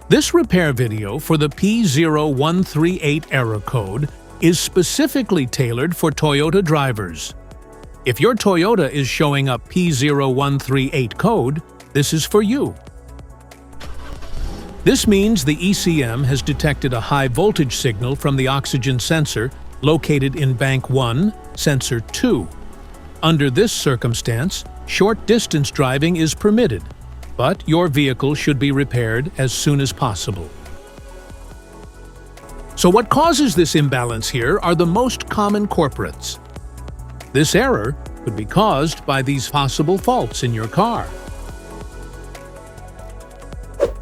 This repair video for the P0138 error code is specifically tailored for Toyota drivers. If your Toyota is showing up P0138 code, this is for you. This means the ECM has detected a high voltage signal from the oxygen sensor located in Bank 1, Sensor 2. Under this circumstance, short-distance driving is permitted, but your vehicle should be repaired as soon as possible. So what causes this imbalance here are the most common culprits. This error could be caused by these possible faults in your car.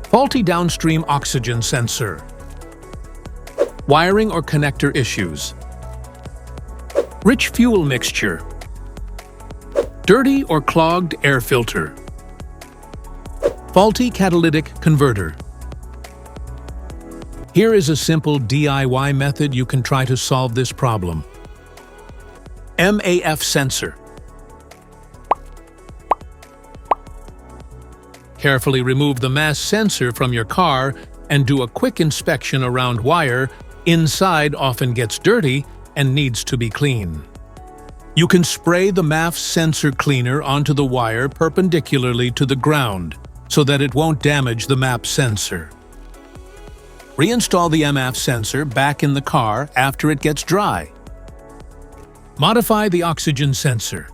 Faulty downstream oxygen sensor. Wiring or connector issues. Rich fuel mixture. Dirty or clogged air filter. Faulty catalytic converter. Here is a simple DIY method you can try to solve this problem. MAF Sensor. Carefully remove the MAF sensor from your car and do a quick inspection around wire. Inside often gets dirty and needs to be cleaned. You can spray the MAF sensor cleaner onto the wire perpendicularly to the ground so that it won't damage the MAF sensor. Reinstall the MAF sensor back in the car after it gets dry. Modify the oxygen sensor.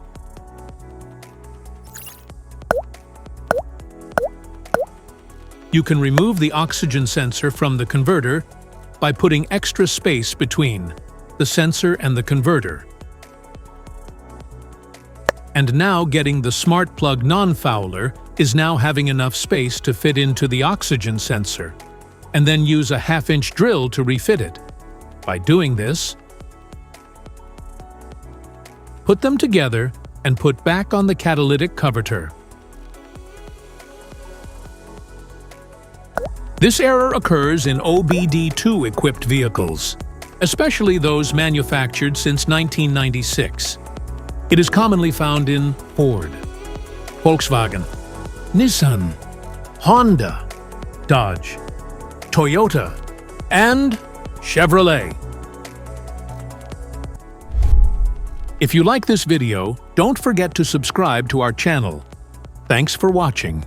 You can remove the oxygen sensor from the converter by putting extra space between the sensor and the converter. And now getting the smart plug non-fouler is now having enough space to fit into the oxygen sensor, and then use a half-inch drill to refit it. By doing this, put them together and put back on the catalytic converter. This error occurs in OBD2 equipped vehicles, especially those manufactured since 1996. It is commonly found in Ford, Volkswagen, Nissan, Honda, Dodge, Toyota, and Chevrolet. If you like this video, don't forget to subscribe to our channel. Thanks for watching.